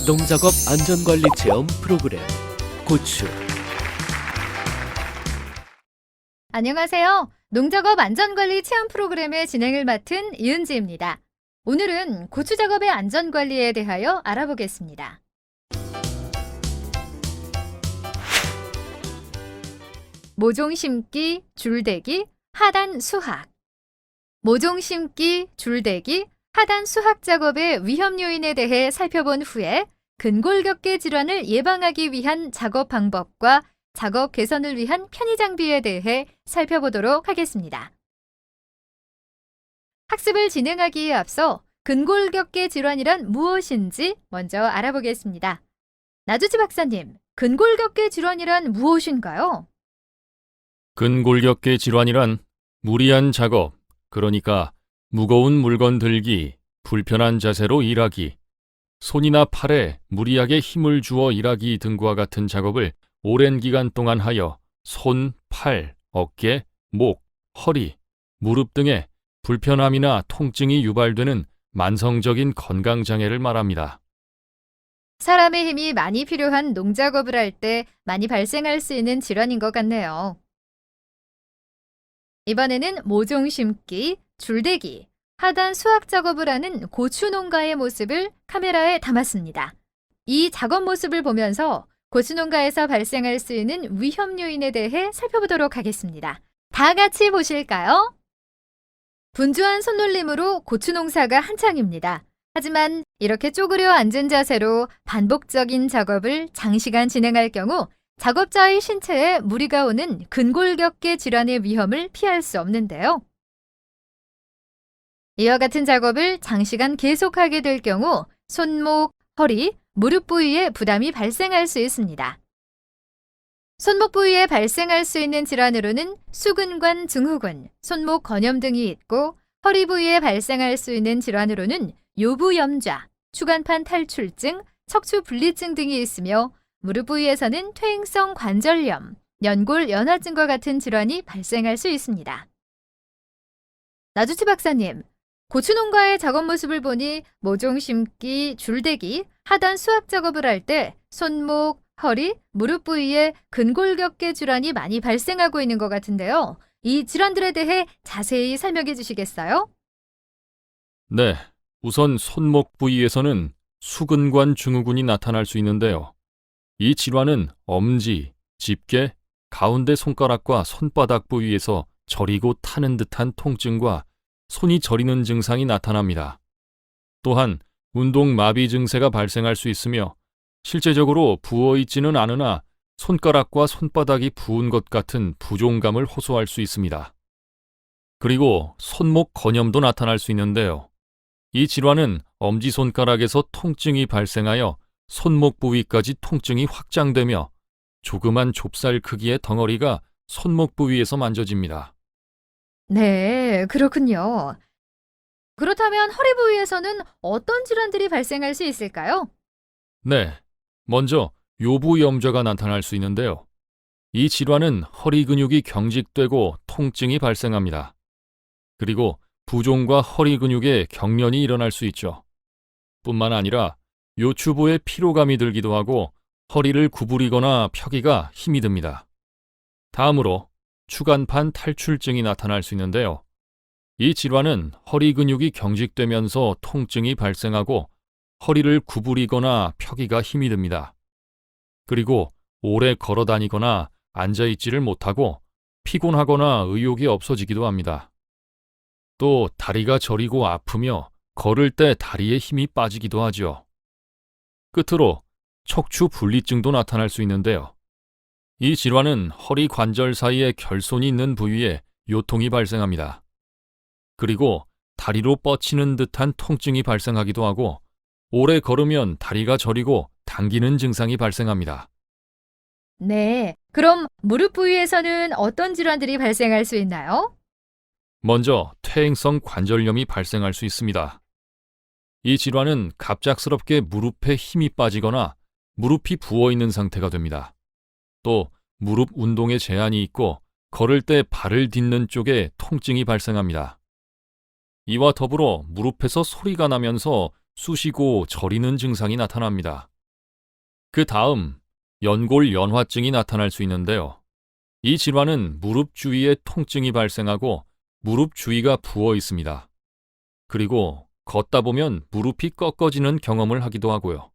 농작업 안전관리 체험 프로그램 고추. 안녕하세요. 농작업 안전관리 체험 프로그램의 진행을 맡은 이은지입니다. 오늘은 고추 작업의 안전관리에 대하여 알아보겠습니다. 모종 심기, 줄대기, 하단 수확. 모종 심기, 줄대기, 하단 수확 작업의 위험 요인에 대해 살펴본 후에 근골격계 질환을 예방하기 위한 작업 방법과 작업 개선을 위한 편의 장비에 대해 살펴보도록 하겠습니다. 학습을 진행하기에 앞서 근골격계 질환이란 무엇인지 먼저 알아보겠습니다. 나주치 박사님, 근골격계 질환이란 무엇인가요? 근골격계 질환이란 무리한 작업, 그러니까 무거운 물건 들기, 불편한 자세로 일하기, 손이나 팔에 무리하게 힘을 주어 일하기 등과 같은 작업을 오랜 기간 동안 하여 손, 팔, 어깨, 목, 허리, 무릎 등의 불편함이나 통증이 유발되는 만성적인 건강장애를 말합니다. 사람의 힘이 많이 필요한 농작업을 할 때 많이 발생할 수 있는 질환인 것 같네요. 이번에는 모종 심기, 줄대기, 하단 수확 작업을 하는 고추 농가의 모습을 카메라에 담았습니다. 이 작업 모습을 보면서 고추 농가에서 발생할 수 있는 위험 요인에 대해 살펴보도록 하겠습니다. 다 같이 보실까요? 분주한 손놀림으로 고추 농사가 한창입니다. 하지만 이렇게 쪼그려 앉은 자세로 반복적인 작업을 장시간 진행할 경우 작업자의 신체에 무리가 오는 근골격계 질환의 위험을 피할 수 없는데요. 이와 같은 작업을 장시간 계속하게 될 경우 손목, 허리, 무릎 부위에 부담이 발생할 수 있습니다. 손목 부위에 발생할 수 있는 질환으로는 수근관 증후군, 손목 건염 등이 있고 허리 부위에 발생할 수 있는 질환으로는 요부염좌, 추간판 탈출증, 척추 분리증 등이 있으며 무릎 부위에서는 퇴행성 관절염, 연골 연화증과 같은 질환이 발생할 수 있습니다. 나주치 박사님, 고추 농가의 작업 모습을 보니 모종 심기, 줄대기, 하단 수확 작업을 할 때 손목, 허리, 무릎 부위에 근골격계 질환이 많이 발생하고 있는 것 같은데요. 이 질환들에 대해 자세히 설명해 주시겠어요? 네, 우선 손목 부위에서는 수근관 증후군이 나타날 수 있는데요. 이 질환은 엄지, 집게, 가운데 손가락과 손바닥 부위에서 저리고 타는 듯한 통증과 손이 저리는 증상이 나타납니다. 또한 운동 마비 증세가 발생할 수 있으며 실제적으로 부어있지는 않으나 손가락과 손바닥이 부은 것 같은 부종감을 호소할 수 있습니다. 그리고 손목 건염도 나타날 수 있는데요. 이 질환은 엄지손가락에서 통증이 발생하여 손목 부위까지 통증이 확장되며 조그만 좁쌀 크기의 덩어리가 손목 부위에서 만져집니다. 네, 그렇군요. 그렇다면 허리 부위에서는 어떤 질환들이 발생할 수 있을까요? 네, 먼저 요부염좌가 나타날 수 있는데요. 이 질환은 허리 근육이 경직되고 통증이 발생합니다. 그리고 부종과 허리 근육에 경련이 일어날 수 있죠. 뿐만 아니라 요추부에 피로감이 들기도 하고 허리를 구부리거나 펴기가 힘이 듭니다. 다음으로 추간판 탈출증이 나타날 수 있는데요. 이 질환은 허리 근육이 경직되면서 통증이 발생하고 허리를 구부리거나 펴기가 힘이 듭니다. 그리고 오래 걸어 다니거나 앉아있지를 못하고 피곤하거나 의욕이 없어지기도 합니다. 또 다리가 저리고 아프며 걸을 때 다리에 힘이 빠지기도 하죠. 끝으로 척추 분리증도 나타날 수 있는데요. 이 질환은 허리 관절 사이에 결손이 있는 부위에 요통이 발생합니다. 그리고 다리로 뻗치는 듯한 통증이 발생하기도 하고 오래 걸으면 다리가 저리고 당기는 증상이 발생합니다. 네, 그럼 무릎 부위에서는 어떤 질환들이 발생할 수 있나요? 먼저 퇴행성 관절염이 발생할 수 있습니다. 이 질환은 갑작스럽게 무릎에 힘이 빠지거나 무릎이 부어있는 상태가 됩니다. 또 무릎 운동에 제한이 있고 걸을 때 발을 딛는 쪽에 통증이 발생합니다. 이와 더불어 무릎에서 소리가 나면서 쑤시고 저리는 증상이 나타납니다. 그 다음 연골연화증이 나타날 수 있는데요. 이 질환은 무릎 주위에 통증이 발생하고 무릎 주위가 부어 있습니다. 그리고 걷다 보면 무릎이 꺾어지는 경험을 하기도 하고요.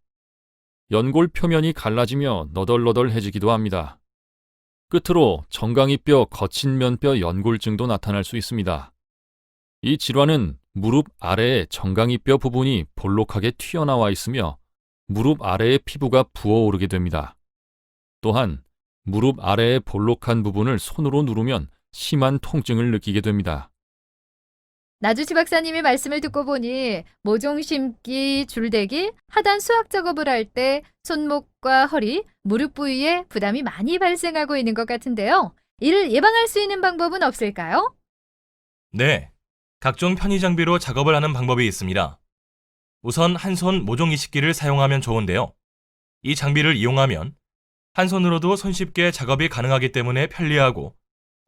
연골 표면이 갈라지며 너덜너덜해지기도 합니다. 끝으로 정강이뼈 거친 면뼈 연골증도 나타날 수 있습니다. 이 질환은 무릎 아래의 정강이뼈 부분이 볼록하게 튀어나와 있으며 무릎 아래의 피부가 부어오르게 됩니다. 또한 무릎 아래의 볼록한 부분을 손으로 누르면 심한 통증을 느끼게 됩니다. 나주치 박사님의 말씀을 듣고 보니 모종 심기, 줄대기, 하단 수학 작업을 할 때 손목과 허리, 무릎 부위에 부담이 많이 발생하고 있는 것 같은데요. 이를 예방할 수 있는 방법은 없을까요? 네, 각종 편의 장비로 작업을 하는 방법이 있습니다. 우선 한 손 모종 이식기를 사용하면 좋은데요. 이 장비를 이용하면 한 손으로도 손쉽게 작업이 가능하기 때문에 편리하고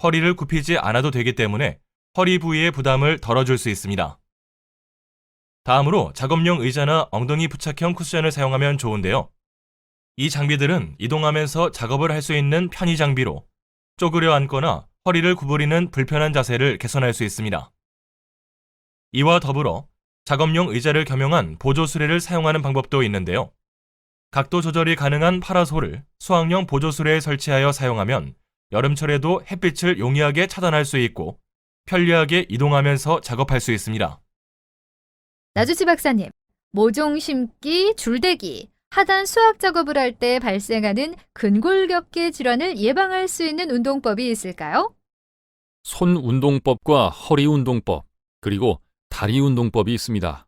허리를 굽히지 않아도 되기 때문에 허리 부위의 부담을 덜어줄 수 있습니다. 다음으로 작업용 의자나 엉덩이 부착형 쿠션을 사용하면 좋은데요. 이 장비들은 이동하면서 작업을 할 수 있는 편의 장비로 쪼그려 앉거나 허리를 구부리는 불편한 자세를 개선할 수 있습니다. 이와 더불어 작업용 의자를 겸용한 보조 수레를 사용하는 방법도 있는데요. 각도 조절이 가능한 파라솔을 수학용 보조 수레에 설치하여 사용하면 여름철에도 햇빛을 용이하게 차단할 수 있고 편리하게 이동하면서 작업할 수 있습니다. 나주치 박사님, 모종 심기, 줄대기, 하단 수학 작업을 할 때 발생하는 근골격계 질환을 예방할 수 있는 운동법이 있을까요? 손 운동법과 허리 운동법, 그리고 다리 운동법이 있습니다.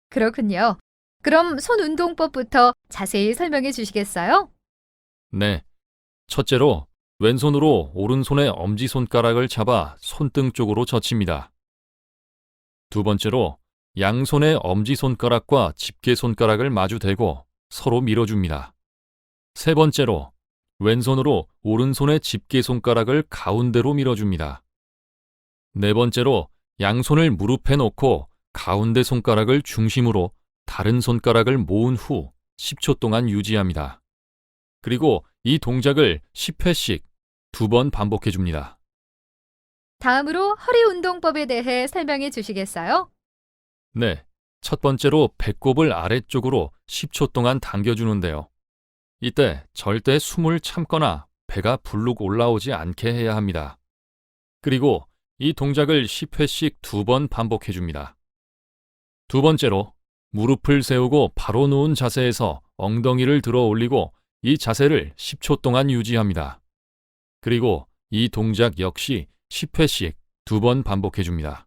그렇군요. 그럼 손 운동법부터 자세히 설명해 주시겠어요? 네. 첫째로 왼손으로 오른손의 엄지손가락을 잡아 손등 쪽으로 젖힙니다. 두 번째로 양손의 엄지손가락과 집게손가락을 마주 대고 서로 밀어줍니다. 세 번째로 왼손으로 오른손의 집게손가락을 가운데로 밀어줍니다. 네 번째로 양손을 무릎에 놓고 가운데 손가락을 중심으로 다른 손가락을 모은 후 10초 동안 유지합니다. 그리고 이 동작을 10회씩 2번 반복해 줍니다. 다음으로 허리 운동법에 대해 설명해 주시겠어요? 네, 첫 번째로 배꼽을 아래쪽으로 10초 동안 당겨주는데요. 이때 절대 숨을 참거나 배가 불룩 올라오지 않게 해야 합니다. 그리고 이 동작을 10회씩 2번 반복해 줍니다. 두 번째로 무릎을 세우고 바로 누운 자세에서 엉덩이를 들어 올리고 이 자세를 10초 동안 유지합니다. 그리고 이 동작 역시 10회씩 2번 반복해 줍니다.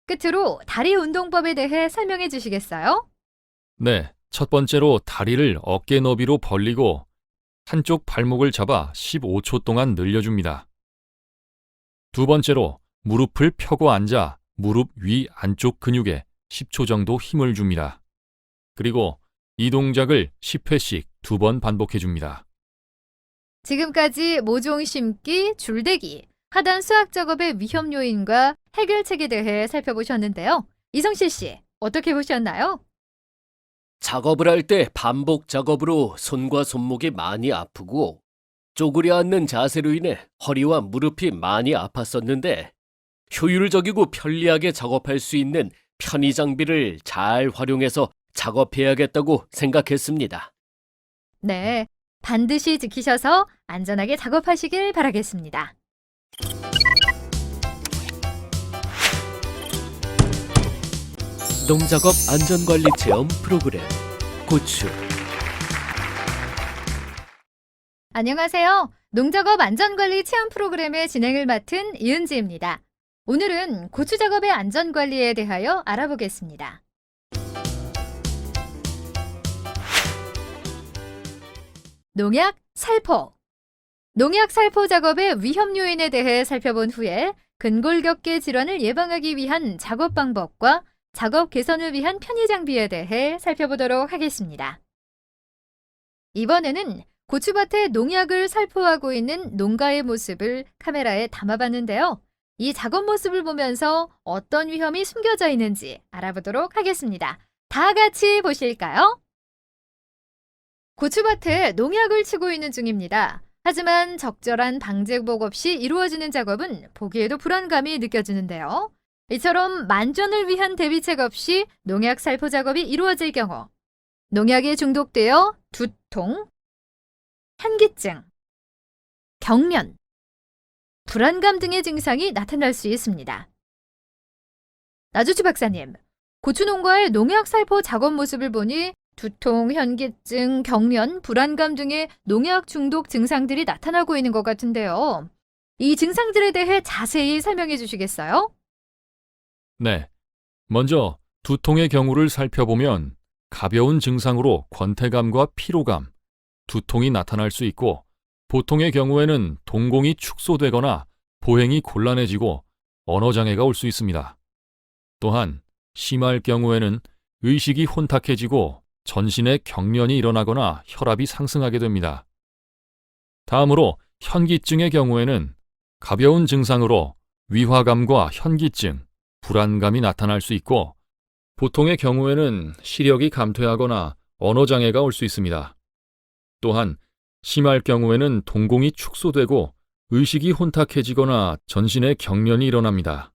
끝으로 다리 운동법에 대해 설명해 주시겠어요? 네, 첫 번째로 다리를 어깨 너비로 벌리고 한쪽 발목을 잡아 15초 동안 늘려줍니다. 두 번째로 무릎을 펴고 앉아 무릎 위 안쪽 근육에 10초 정도 힘을 줍니다. 그리고 이 동작을 10회씩 2번 반복해 줍니다. 지금까지 모종 심기, 줄대기, 하단 수학 작업의 위험 요인과 해결책에 대해 살펴보셨는데요. 이성실 씨, 어떻게 보셨나요? 작업을 할 때 반복 작업으로 손과 손목이 많이 아프고 쪼그려 앉는 자세로 인해 허리와 무릎이 많이 아팠었는데 효율적이고 편리하게 작업할 수 있는 편의 장비를 잘 활용해서 작업해야겠다고 생각했습니다. 네, 반드시 지키셔서 안전하게 작업하시길 바라겠습니다. 농작업 안전관리 체험 프로그램 고추. 안녕하세요. 농작업 안전관리 체험 프로그램의 진행을 맡은 이은지입니다. 오늘은 고추 작업의 안전관리에 대하여 알아보겠습니다. 농약, 살포. 농약, 살포 작업의 위험 요인에 대해 살펴본 후에 근골격계 질환을 예방하기 위한 작업 방법과 작업 개선을 위한 편의 장비에 대해 살펴보도록 하겠습니다. 이번에는 고추밭에 농약을 살포하고 있는 농가의 모습을 카메라에 담아봤는데요. 이 작업 모습을 보면서 어떤 위험이 숨겨져 있는지 알아보도록 하겠습니다. 다 같이 보실까요? 고추밭에 농약을 치고 있는 중입니다. 하지만 적절한 방제복 없이 이루어지는 작업은 보기에도 불안감이 느껴지는데요. 이처럼 만전을 위한 대비책 없이 농약 살포 작업이 이루어질 경우 농약에 중독되어 두통, 현기증, 경련, 불안감 등의 증상이 나타날 수 있습니다. 나주치 박사님, 고추 농가의 농약 살포 작업 모습을 보니 두통, 현기증, 경련, 불안감 등의 농약 중독 증상들이 나타나고 있는 것 같은데요. 이 증상들에 대해 자세히 설명해 주시겠어요? 네. 먼저 두통의 경우를 살펴보면 가벼운 증상으로 권태감과 피로감, 두통이 나타날 수 있고 보통의 경우에는 동공이 축소되거나 보행이 곤란해지고 언어장애가 올 수 있습니다. 또한 심할 경우에는 의식이 혼탁해지고 전신에 경련이 일어나거나 혈압이 상승하게 됩니다. 다음으로 현기증의 경우에는 가벼운 증상으로 위화감과 현기증, 불안감이 나타날 수 있고 보통의 경우에는 시력이 감퇴하거나 언어장애가 올 수 있습니다. 또한 심할 경우에는 동공이 축소되고 의식이 혼탁해지거나 전신에 경련이 일어납니다.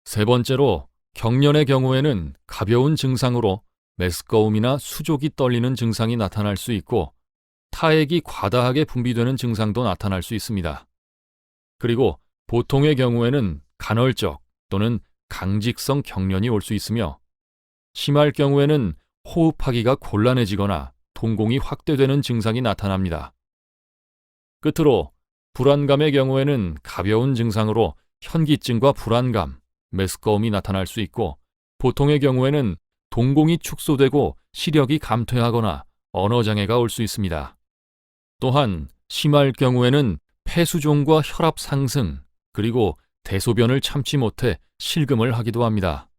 세 번째로 경련의 경우에는 가벼운 증상으로 메스꺼움이나 수족이 떨리는 증상이 나타날 수 있고 타액이 과다하게 분비되는 증상도 나타날 수 있습니다. 그리고 보통의 경우에는 간헐적 또는 강직성 경련이 올 수 있으며 심할 경우에는 호흡하기가 곤란해지거나 동공이 확대되는 증상이 나타납니다. 끝으로 불안감의 경우에는 가벼운 증상으로 현기증과 불안감, 메스꺼움이 나타날 수 있고 보통의 경우에는 동공이 축소되고 시력이 감퇴하거나 언어장애가 올 수 있습니다. 또한 심할 경우에는 폐수종과 혈압 상승, 그리고 대소변을 참지 못해 실금을 하기도 합니다.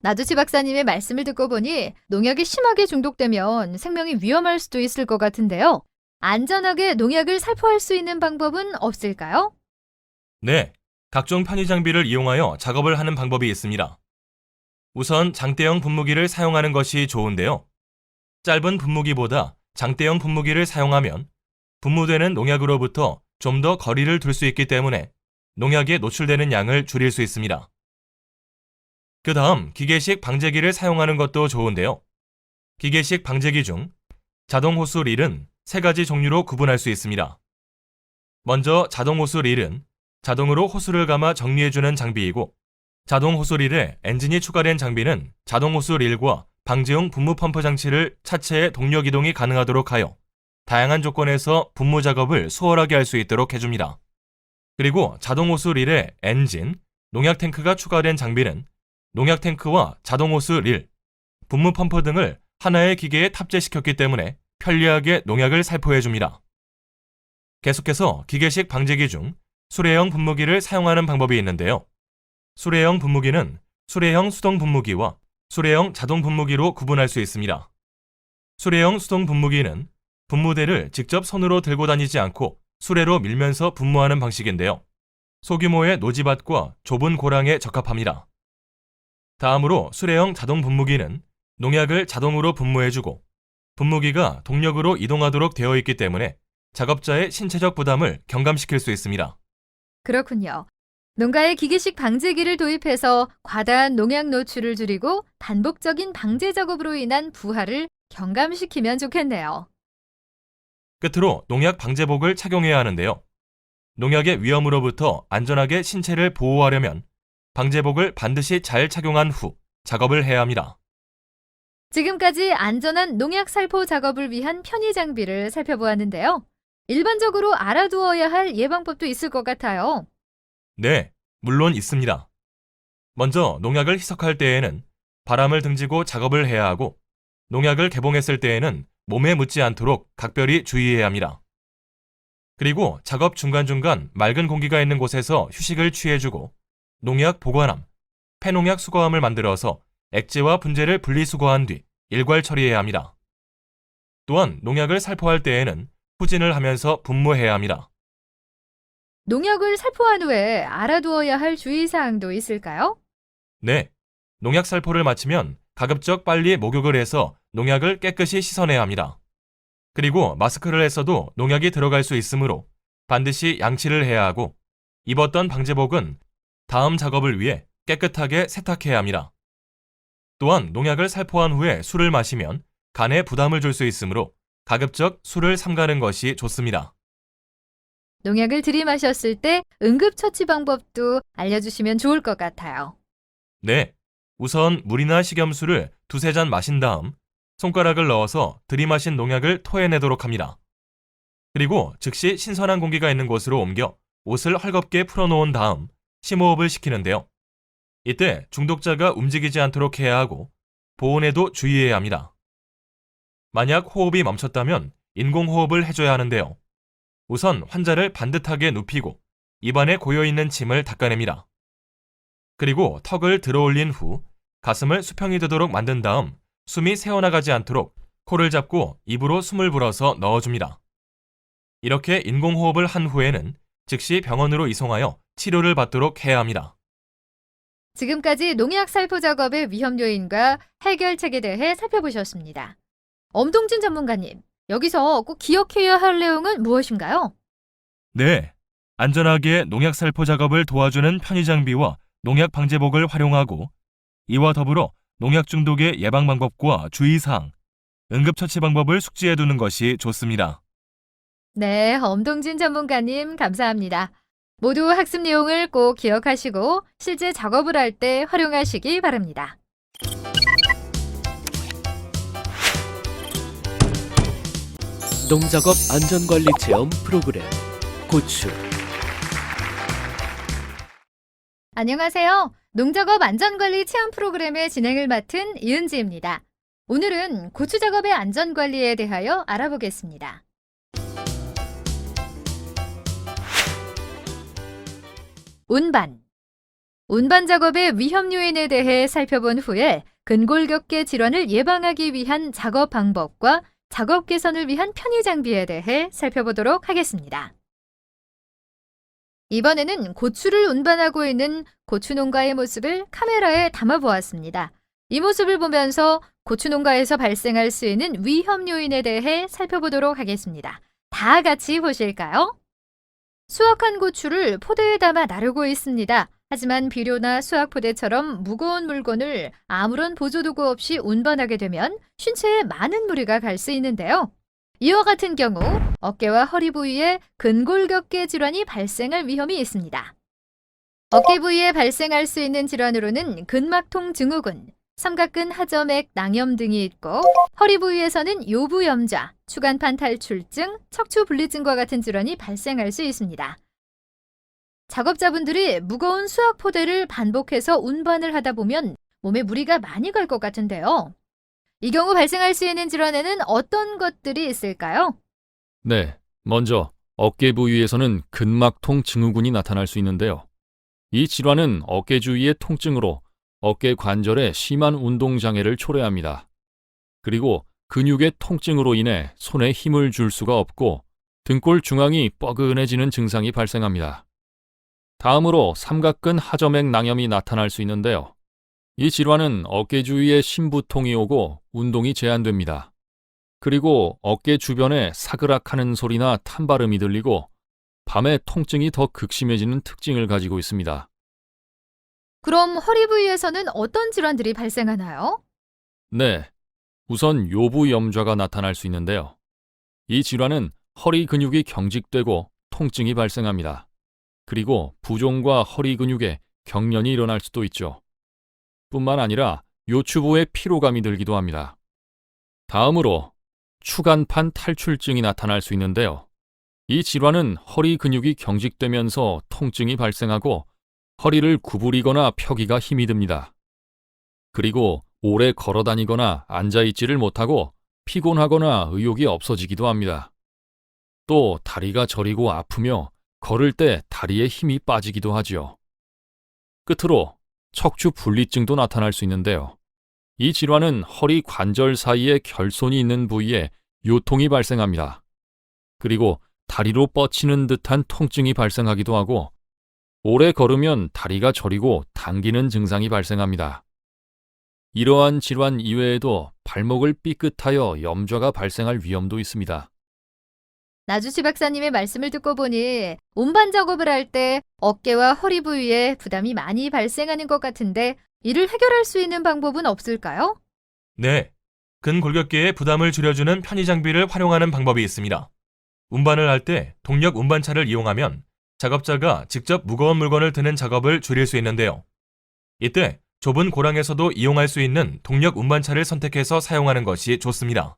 나주치 박사님의 말씀을 듣고 보니 농약이 심하게 중독되면 생명이 위험할 수도 있을 것 같은데요. 안전하게 농약을 살포할 수 있는 방법은 없을까요? 네, 각종 편의 장비를 이용하여 작업을 하는 방법이 있습니다. 우선 장대형 분무기를 사용하는 것이 좋은데요. 짧은 분무기보다 장대형 분무기를 사용하면 분무되는 농약으로부터 좀 더 거리를 둘 수 있기 때문에 농약에 노출되는 양을 줄일 수 있습니다. 그 다음 기계식 방제기를 사용하는 것도 좋은데요. 기계식 방제기 중 자동 호수 릴은 세 가지 종류로 구분할 수 있습니다. 먼저 자동 호수 릴은 자동으로 호수를 감아 정리해주는 장비이고 자동 호수 릴에 엔진이 추가된 장비는 자동 호수 릴과 방제용 분무 펌프 장치를 차체의 동력 이동이 가능하도록 하여 다양한 조건에서 분무 작업을 수월하게 할 수 있도록 해줍니다. 그리고 자동 호수 릴에 엔진, 농약 탱크가 추가된 장비는 농약 탱크와 자동 호수 릴, 분무 펌프 등을 하나의 기계에 탑재시켰기 때문에 편리하게 농약을 살포해줍니다. 계속해서 기계식 방제기 중 수레형 분무기를 사용하는 방법이 있는데요. 수레형 분무기는 수레형 수동 분무기와 수레형 자동 분무기로 구분할 수 있습니다. 수레형 수동 분무기는 분무대를 직접 손으로 들고 다니지 않고 수레로 밀면서 분무하는 방식인데요. 소규모의 노지밭과 좁은 고랑에 적합합니다. 다음으로 수레형 자동 분무기는 농약을 자동으로 분무해주고 분무기가 동력으로 이동하도록 되어 있기 때문에 작업자의 신체적 부담을 경감시킬 수 있습니다. 그렇군요. 농가에 기계식 방제기를 도입해서 과다한 농약 노출을 줄이고 반복적인 방제 작업으로 인한 부하를 경감시키면 좋겠네요. 끝으로 농약 방제복을 착용해야 하는데요. 농약의 위험으로부터 안전하게 신체를 보호하려면 방제복을 반드시 잘 착용한 후 작업을 해야 합니다. 지금까지 안전한 농약 살포 작업을 위한 편의 장비를 살펴보았는데요. 일반적으로 알아두어야 할 예방법도 있을 것 같아요. 네, 물론 있습니다. 먼저 농약을 희석할 때에는 바람을 등지고 작업을 해야 하고 농약을 개봉했을 때에는 몸에 묻지 않도록 각별히 주의해야 합니다. 그리고 작업 중간중간 맑은 공기가 있는 곳에서 휴식을 취해주고 농약 보관함, 폐농약 수거함을 만들어서 액체와 분재를 분리수거한 뒤 일괄 처리해야 합니다. 또한 농약을 살포할 때에는 후진을 하면서 분무해야 합니다. 농약을 살포한 후에 알아두어야 할 주의사항도 있을까요? 네, 농약 살포를 마치면 가급적 빨리 목욕을 해서 농약을 깨끗이 씻어내야 합니다. 그리고 마스크를 했어도 농약이 들어갈 수 있으므로 반드시 양치를 해야 하고 입었던 방제복은 다음 작업을 위해 깨끗하게 세탁해야 합니다. 또한 농약을 살포한 후에 술을 마시면 간에 부담을 줄 수 있으므로 가급적 술을 삼가는 것이 좋습니다. 농약을 들이마셨을 때 응급처치 방법도 알려주시면 좋을 것 같아요. 네, 우선 물이나 식염수를 두세 잔 마신 다음 손가락을 넣어서 들이마신 농약을 토해내도록 합니다. 그리고 즉시 신선한 공기가 있는 곳으로 옮겨 옷을 헐겁게 풀어놓은 다음 심호흡을 시키는데요. 이때 중독자가 움직이지 않도록 해야 하고 보온에도 주의해야 합니다. 만약 호흡이 멈췄다면 인공호흡을 해줘야 하는데요. 우선 환자를 반듯하게 눕히고 입안에 고여있는 침을 닦아냅니다. 그리고 턱을 들어올린 후 가슴을 수평이 되도록 만든 다음 숨이 새어나가지 않도록 코를 잡고 입으로 숨을 불어서 넣어줍니다. 이렇게 인공호흡을 한 후에는 즉시 병원으로 이송하여 치료를 받도록 해야 합니다. 지금까지 농약 살포 작업의 위험 요인과 해결책에 대해 살펴보셨습니다. 엄동진 전문가님, 여기서 꼭 기억해야 할 내용은 무엇인가요? 네, 안전하게 농약 살포 작업을 도와주는 편의 장비와 농약 방제복을 활용하고 이와 더불어 농약 중독의 예방 방법과 주의사항, 응급처치 방법을 숙지해 두는 것이 좋습니다. 네, 엄동진 전문가님 감사합니다. 모두 학습 내용을 꼭 기억하시고 실제 작업을 할 때 활용하시기 바랍니다. 농작업 안전관리 체험 프로그램 고추. 안녕하세요. 농작업 안전관리 체험 프로그램의 진행을 맡은 이은지입니다. 오늘은 고추 작업의 안전관리에 대하여 알아보겠습니다. 운반. 운반 작업의 위험 요인에 대해 살펴본 후에 근골격계 질환을 예방하기 위한 작업 방법과 작업 개선을 위한 편의 장비에 대해 살펴보도록 하겠습니다. 이번에는 고추를 운반하고 있는 고추 농가의 모습을 카메라에 담아보았습니다. 이 모습을 보면서 고추 농가에서 발생할 수 있는 위험 요인에 대해 살펴보도록 하겠습니다. 다 같이 보실까요? 수확한 고추를 포대에 담아 나르고 있습니다. 하지만 비료나 수확 포대처럼 무거운 물건을 아무런 보조도구 없이 운반하게 되면 신체에 많은 무리가 갈 수 있는데요. 이와 같은 경우 어깨와 허리 부위에 근골격계 질환이 발생할 위험이 있습니다. 어깨 부위에 발생할 수 있는 질환으로는 근막통 증후군, 삼각근 하점액 낭염 등이 있고 허리 부위에서는 요부염좌, 추간판 탈출증, 척추 분리증과 같은 질환이 발생할 수 있습니다. 작업자분들이 무거운 수확 포대를 반복해서 운반을 하다 보면 몸에 무리가 많이 갈 것 같은데요. 이 경우 발생할 수 있는 질환에는 어떤 것들이 있을까요? 네, 먼저 어깨 부위에서는 근막통 증후군이 나타날 수 있는데요. 이 질환은 어깨 주위의 통증으로 어깨 관절에 심한 운동 장애를 초래합니다. 그리고 근육의 통증으로 인해 손에 힘을 줄 수가 없고 등골 중앙이 뻐근해지는 증상이 발생합니다. 다음으로 삼각근 하점액 낭염이 나타날 수 있는데요. 이 질환은 어깨 주위에 심부통이 오고 운동이 제한됩니다. 그리고 어깨 주변에 사그락하는 소리나 탄바람이 들리고 밤에 통증이 더 극심해지는 특징을 가지고 있습니다. 그럼 허리 부위에서는 어떤 질환들이 발생하나요? 네, 우선 요부염좌가 나타날 수 있는데요. 이 질환은 허리 근육이 경직되고 통증이 발생합니다. 그리고 부종과 허리 근육에 경련이 일어날 수도 있죠. 뿐만 아니라 요추부에 피로감이 들기도 합니다. 다음으로 추간판 탈출증이 나타날 수 있는데요. 이 질환은 허리 근육이 경직되면서 통증이 발생하고 허리를 구부리거나 펴기가 힘이 듭니다. 그리고 오래 걸어 다니거나 앉아있지를 못하고 피곤하거나 의욕이 없어지기도 합니다. 또 다리가 저리고 아프며 걸을 때 다리에 힘이 빠지기도 하지요. 끝으로 척추 분리증도 나타날 수 있는데요. 이 질환은 허리 관절 사이에 결손이 있는 부위에 요통이 발생합니다. 그리고 다리로 뻗치는 듯한 통증이 발생하기도 하고 오래 걸으면 다리가 저리고 당기는 증상이 발생합니다. 이러한 질환 이외에도 발목을 삐끗하여 염좌가 발생할 위험도 있습니다. 나주치 박사님의 말씀을 듣고 보니 운반 작업을 할 때 어깨와 허리 부위에 부담이 많이 발생하는 것 같은데 이를 해결할 수 있는 방법은 없을까요? 네, 근골격계의 부담을 줄여주는 편의 장비를 활용하는 방법이 있습니다. 운반을 할 때 동력 운반차를 이용하면 작업자가 직접 무거운 물건을 드는 작업을 줄일 수 있는데요. 이때 좁은 고랑에서도 이용할 수 있는 동력 운반차를 선택해서 사용하는 것이 좋습니다.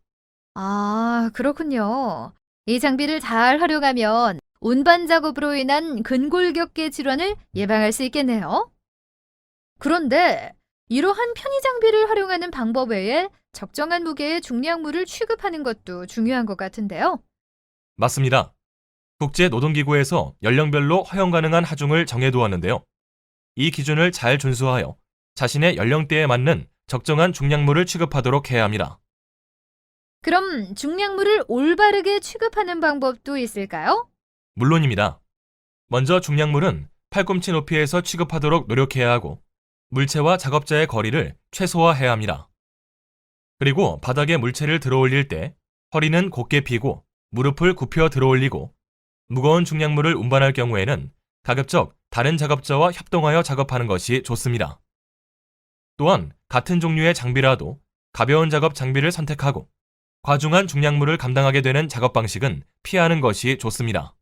아, 그렇군요. 이 장비를 잘 활용하면 운반 작업으로 인한 근골격계 질환을 예방할 수 있겠네요. 그런데 이러한 편의 장비를 활용하는 방법 외에 적정한 무게의 중량물을 취급하는 것도 중요한 것 같은데요. 맞습니다. 국제노동기구에서 연령별로 허용 가능한 하중을 정해두었는데요. 이 기준을 잘 준수하여 자신의 연령대에 맞는 적정한 중량물을 취급하도록 해야 합니다. 그럼 중량물을 올바르게 취급하는 방법도 있을까요? 물론입니다. 먼저 중량물은 팔꿈치 높이에서 취급하도록 노력해야 하고 물체와 작업자의 거리를 최소화해야 합니다. 그리고 바닥에 물체를 들어올릴 때 허리는 곧게 펴고 무릎을 굽혀 들어올리고 무거운 중량물을 운반할 경우에는 가급적 다른 작업자와 협동하여 작업하는 것이 좋습니다. 또한 같은 종류의 장비라도 가벼운 작업 장비를 선택하고 과중한 중량물을 감당하게 되는 작업 방식은 피하는 것이 좋습니다.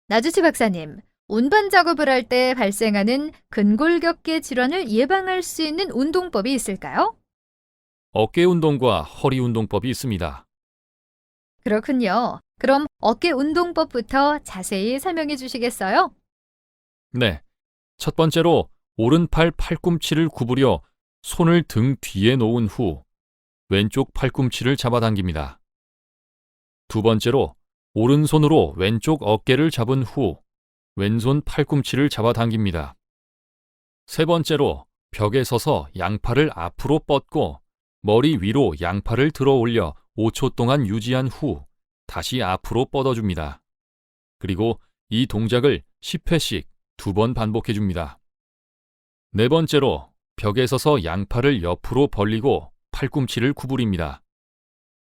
나주치 박사님, 운반 작업을 할 때 발생하는 근골격계 질환을 예방할 수 있는 운동법이 있을까요? 어깨 운동과 허리 운동법이 있습니다. 그렇군요. 그럼 어깨 운동법부터 자세히 설명해 주시겠어요? 네. 첫 번째로 오른팔 팔꿈치를 구부려 손을 등 뒤에 놓은 후 왼쪽 팔꿈치를 잡아당깁니다. 두 번째로 오른손으로 왼쪽 어깨를 잡은 후 왼손 팔꿈치를 잡아당깁니다. 세 번째로 벽에 서서 양팔을 앞으로 뻗고 머리 위로 양팔을 들어 올려 5초 동안 유지한 후 다시 앞으로 뻗어줍니다. 그리고 이 동작을 10회씩 2번 반복해줍니다. 네 번째로 벽에 서서 양팔을 옆으로 벌리고 팔꿈치를 구부립니다.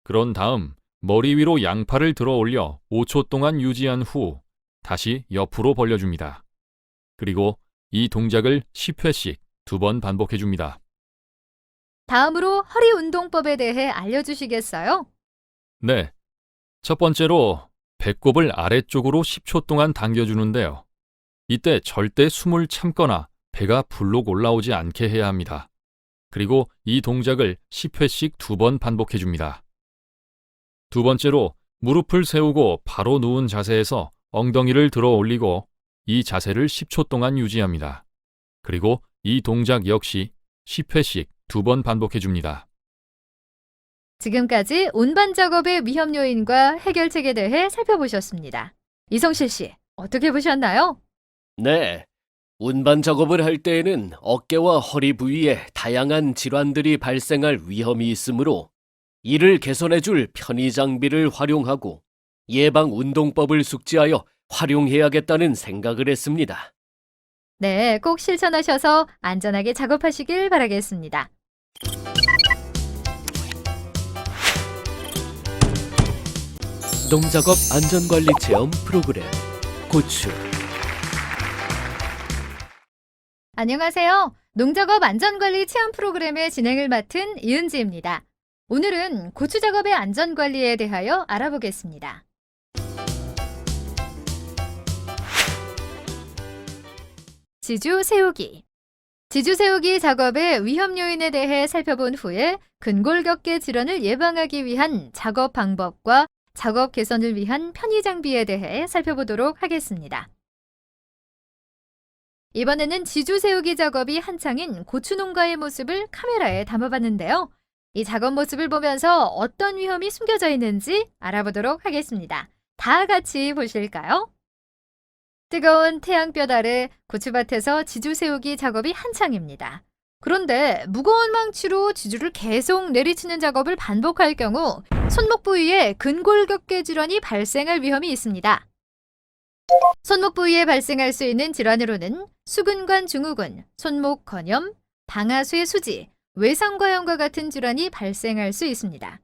그런 다음 머리 위로 양팔을 들어 올려 5초 동안 유지한 후 다시 옆으로 벌려줍니다. 그리고 이 동작을 10회씩 2번 반복해줍니다. 다음으로 허리 운동법에 대해 알려주시겠어요? 네. 첫 번째로 배꼽을 아래쪽으로 10초 동안 당겨주는데요. 이때 절대 숨을 참거나 배가 불룩 올라오지 않게 해야 합니다. 그리고 이 동작을 10회씩 2번 반복해줍니다. 두 번째로 무릎을 세우고 바로 누운 자세에서 엉덩이를 들어 올리고 이 자세를 10초 동안 유지합니다. 그리고 이 동작 역시 10회씩 2번 반복해줍니다. 지금까지 운반 작업의 위험 요인과 해결책에 대해 살펴보셨습니다. 이성실 씨, 어떻게 보셨나요? 네. 운반 작업을 할 때에는 어깨와 허리 부위에 다양한 질환들이 발생할 위험이 있으므로 이를 개선해줄 편의 장비를 활용하고 예방 운동법을 숙지하여 활용해야겠다는 생각을 했습니다. 네, 꼭 실천하셔서 안전하게 작업하시길 바라겠습니다. 농작업 안전관리 체험 프로그램 고추. 안녕하세요. 농작업 안전관리 체험 프로그램의 진행을 맡은 이은지입니다. 오늘은 고추 작업의 안전관리에 대하여 알아보겠습니다. 지주 세우기. 지주 세우기 작업의 위험 요인에 대해 살펴본 후에 근골격계 질환을 예방하기 위한 작업 방법과 작업 개선을 위한 편의 장비에 대해 살펴보도록 하겠습니다. 이번에는 지주 세우기 작업이 한창인 고추 농가의 모습을 카메라에 담아봤는데요. 이 작업 모습을 보면서 어떤 위험이 숨겨져 있는지 알아보도록 하겠습니다. 다 같이 보실까요? 뜨거운 태양볕 아래 고추밭에서 지주 세우기 작업이 한창입니다. 그런데 무거운 망치로 지주를 계속 내리치는 작업을 반복할 경우 손목 부위에 근골격계 질환이 발생할 위험이 있습니다. 손목 부위에 발생할 수 있는 질환으로는 수근관 증후군, 손목 건염, 방아쇠 수지, 외상과염과 같은 질환이 발생할 수 있습니다.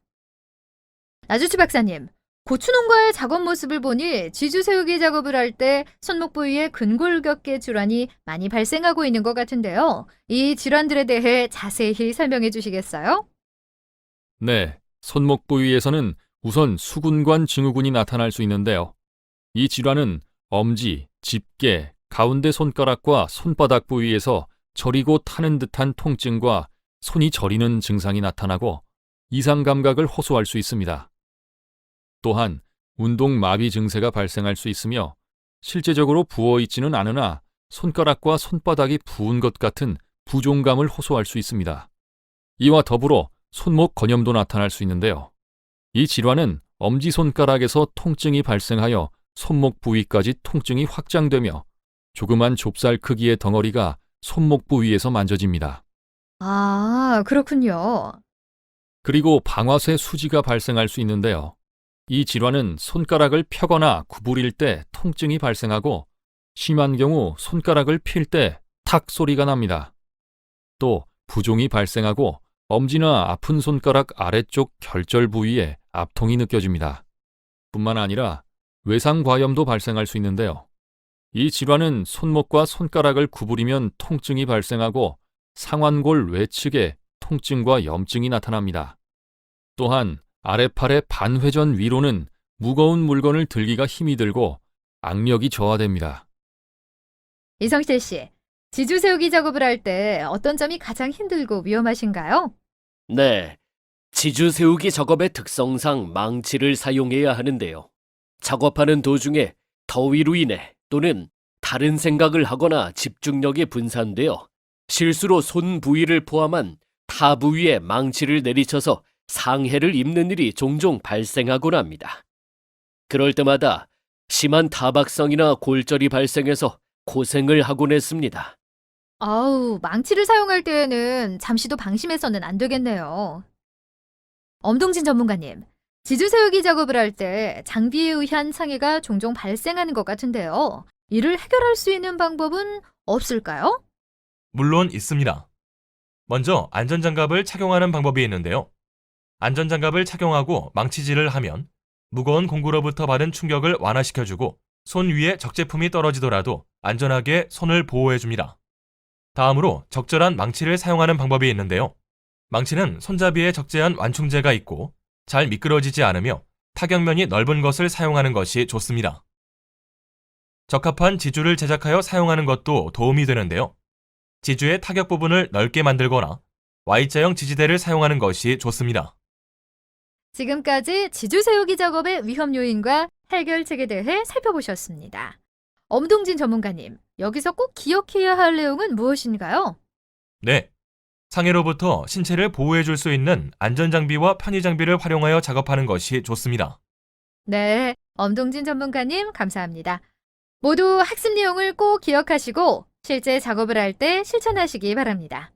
나주치 박사님, 고추 농가의 작업 모습을 보니 지주 세우기 작업을 할 때 손목 부위에 근골격계 질환이 많이 발생하고 있는 것 같은데요. 이 질환들에 대해 자세히 설명해 주시겠어요? 네, 손목 부위에서는 우선 수근관 증후군이 나타날 수 있는데요. 이 질환은 엄지, 집게, 가운데 손가락과 손바닥 부위에서 저리고 타는 듯한 통증과 손이 저리는 증상이 나타나고 이상 감각을 호소할 수 있습니다. 또한 운동 마비 증세가 발생할 수 있으며 실제적으로 부어 있지는 않으나 손가락과 손바닥이 부은 것 같은 부종감을 호소할 수 있습니다. 이와 더불어 손목 건염도 나타날 수 있는데요. 이 질환은 엄지손가락에서 통증이 발생하여 손목 부위까지 통증이 확장되며 조그만 좁쌀 크기의 덩어리가 손목 부위에서 만져집니다. 아, 그렇군요. 그리고 방아쇠 수지가 발생할 수 있는데요. 이 질환은 손가락을 펴거나 구부릴 때 통증이 발생하고 심한 경우 손가락을 필 때 탁 소리가 납니다. 또 부종이 발생하고 엄지나 아픈 손가락 아래쪽 결절 부위에 압통이 느껴집니다. 뿐만 아니라 외상과염도 발생할 수 있는데요. 이 질환은 손목과 손가락을 구부리면 통증이 발생하고 상완골 외측에 통증과 염증이 나타납니다. 또한 아래팔의 반회전 위로는 무거운 물건을 들기가 힘이 들고 악력이 저하됩니다. 이성실 씨, 지주 세우기 작업을 할 때 어떤 점이 가장 힘들고 위험하신가요? 네, 지주 세우기 작업의 특성상 망치를 사용해야 하는데요. 작업하는 도중에 더위로 인해 또는 다른 생각을 하거나 집중력이 분산되어 실수로 손 부위를 포함한 타 부위에 망치를 내리쳐서 상해를 입는 일이 종종 발생하곤 합니다. 그럴 때마다 심한 타박성이나 골절이 발생해서 고생을 하곤 했습니다. 아우, 망치를 사용할 때에는 잠시도 방심해서는 안 되겠네요. 엄동진 전문가님, 지주 세우기 작업을 할 때 장비에 의한 상해가 종종 발생하는 것 같은데요. 이를 해결할 수 있는 방법은 없을까요? 물론 있습니다. 먼저 안전장갑을 착용하는 방법이 있는데요. 안전장갑을 착용하고 망치질을 하면 무거운 공구로부터 받은 충격을 완화시켜주고 손 위에 적재품이 떨어지더라도 안전하게 손을 보호해줍니다. 다음으로 적절한 망치를 사용하는 방법이 있는데요. 망치는 손잡이에 적재한 완충제가 있고 잘 미끄러지지 않으며 타격면이 넓은 것을 사용하는 것이 좋습니다. 적합한 지주를 제작하여 사용하는 것도 도움이 되는데요. 지주의 타격 부분을 넓게 만들거나 Y자형 지지대를 사용하는 것이 좋습니다. 지금까지 지주 세우기 작업의 위험 요인과 해결책에 대해 살펴보셨습니다. 엄동진 전문가님, 여기서 꼭 기억해야 할 내용은 무엇인가요? 네. 상해로부터 신체를 보호해줄 수 있는 안전장비와 편의장비를 활용하여 작업하는 것이 좋습니다. 네, 엄동진 전문가님 감사합니다. 모두 학습 내용을 꼭 기억하시고 실제 작업을 할 때 실천하시기 바랍니다.